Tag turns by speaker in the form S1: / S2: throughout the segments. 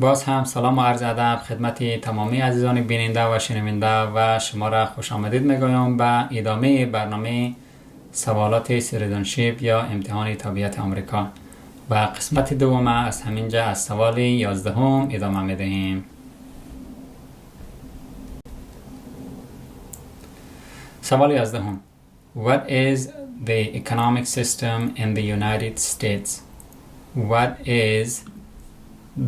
S1: باز هم سلام و عرض ادب خدمت تمامی عزیزان بیننده و شنونده و شما را خوش آمدید میگویم به ادامه برنامه سوالات سیتیزنشیپ یا امتحان تابعیت آمریکا و قسمت دوم از همینجا از سوال 11 ادامه میدهیم. سوال 11. What is the economic system in the United States? What is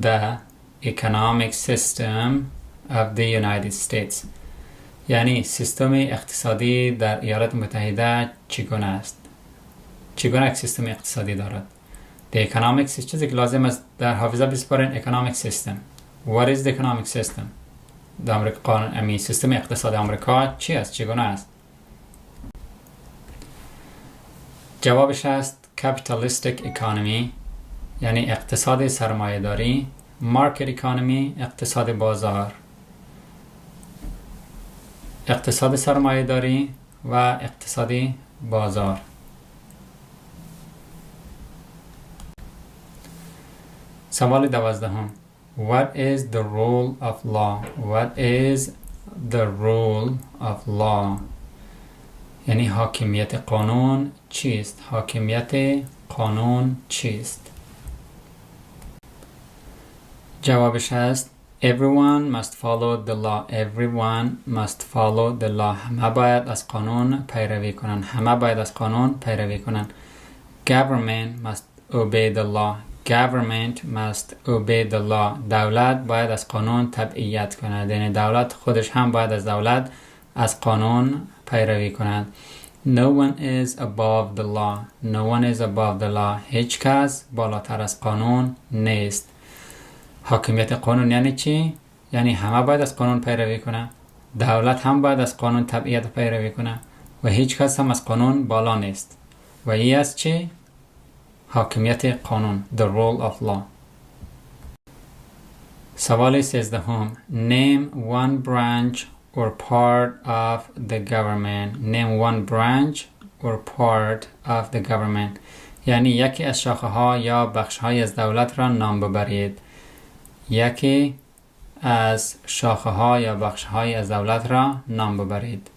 S1: the economic system of the United States؟ یعنی سیستم اقتصادی در ایالات متحده چگونه است؟ چگونه یک سیستم اقتصادی دارد؟ The economic system چیزی که لازم است در حافظه بسپارین. economic system. What is the economic system؟ در آمریکا سیستم اقتصادی آمریکا چی است؟ چگونه است؟ جوابش است capitalistic economy یعنی اقتصاد سرمایه‌داری، market economy اقتصاد بازار، اقتصاد سرمایه‌داری و اقتصادی بازار. سوال 12. What is the rule of law? What is the rule of law؟ یعنی حاکمیت قانون چیست؟ حاکمیت قانون چیست؟ جوابش است Everyone must follow the law. Everyone must follow the law. همه باید از قانون پیروی کنند. همه باید از قانون پیروی کنند. Government must obey the law. Government must obey the law. دولت باید از قانون تبعیت کند. یعنی دولت خودش هم باید از قانون پیروی کند. No one is above the law. No one is above the law. هیچ کس بالاتر از قانون نیست. حاکمیت قانون یعنی چی؟ یعنی همه باید از قانون پیروی کنه. دولت هم باید از قانون تبعیت پیروی کنه و هیچ کس هم از قانون بالا نیست. و این از چی؟ حاکمیت قانون. The rule of law. سوال 13. Name one branch or part of the government. Name one branch or part of the government. یعنی یکی از شاخه ها یا بخش های از دولت را نام ببرید. یکی از شاخه ها یا بخش های از دولت را نام ببرید.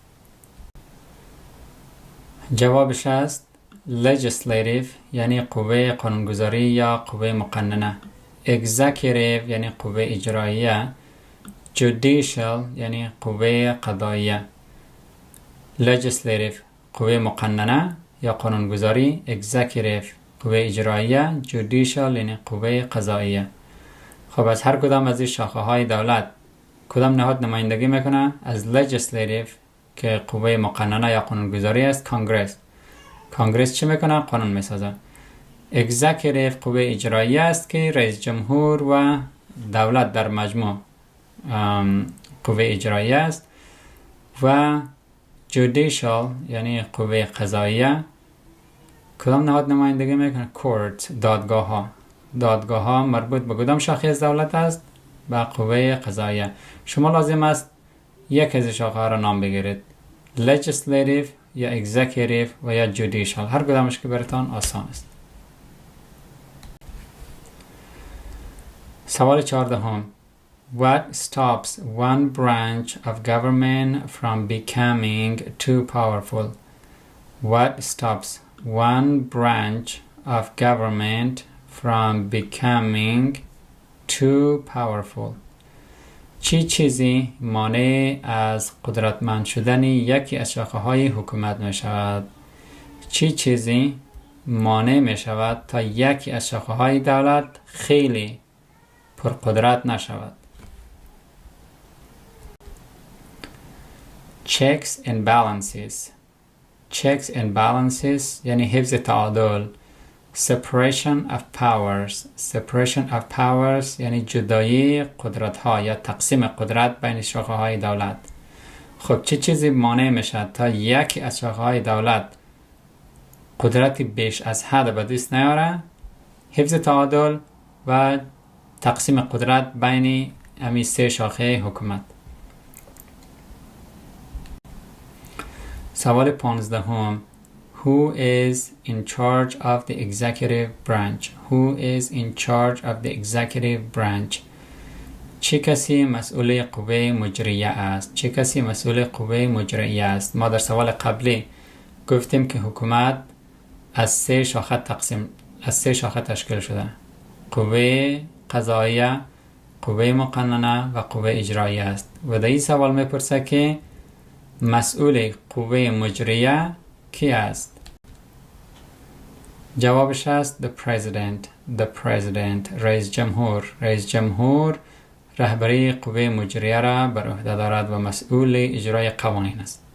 S1: جوابش است legislative یعنی قوه قانونگذاری یا قوه مقننه. executive یعنی قوه اجراییه. judicial یعنی قوه قضاییه. legislative قوه مقننه یا قانونگذاری، executive قوه اجراییه، judicial یعنی قوه قضاییه. خب از هر کدام از این شاخه های دولت کدام نهاد نمایندگی میکنه؟ از legislative که قوه مقننه یا قانونگذاری است، کانگرس چی میکنه؟ قانون میسازه. executive قوه اجرایی است که رئیس جمهور و دولت در مجموع قوه اجرایی است. و judicial یعنی قوه قضاییه کدام نهاد نمایندگی میکنه؟ court دادگاه ها مربوط به کدام شاخه از دولت است؟ به قوه قضاییه. شما لازم است یک از شاخه ها را نام بگیرید. legislative یا executive و یا judicial. هر کدامش که براتون آسان است. سوال 14. What stops one branch of government from becoming too powerful? What stops one branch of government from becoming too powerful؟ چی چیزی مانع از قدرتمند شدن یکی از شاخه های حکومت می شود؟ چی چیزی مانع می شود تا یکی از شاخه های دولت خیلی پرقدرت نشود؟ checks and balances یعنی حفظ تعادل. separation of powers یعنی جدایی قدرت ها یا تقسیم قدرت بین شاخه های دولت. خب چه چیزی مانع میشه تا یکی از شاخه های دولت قدرتی بیش از حد به دست نیاره؟ حفظ تعادل و تقسیم قدرت بین امی سه شاخه حکومت. سوال 15. Who is in charge of the executive branch? Who is in charge of the executive branch؟ چه کسی مسئول قوه مجریه است؟ چه کسی مسئول قوه مجریه است؟ ما در سوال قبلی گفتیم که حکومت از سه شاخه تشکیل شده: قوه قضاییه، قوه مقننه و قوه اجراییه است. و در این سوال میپرسه که مسئول قوه مجریه کی است؟ جوابش است the president. رئیس جمهور رهبری قوه مجریه را بر عهده دارد و مسئول اجرای قوانین است.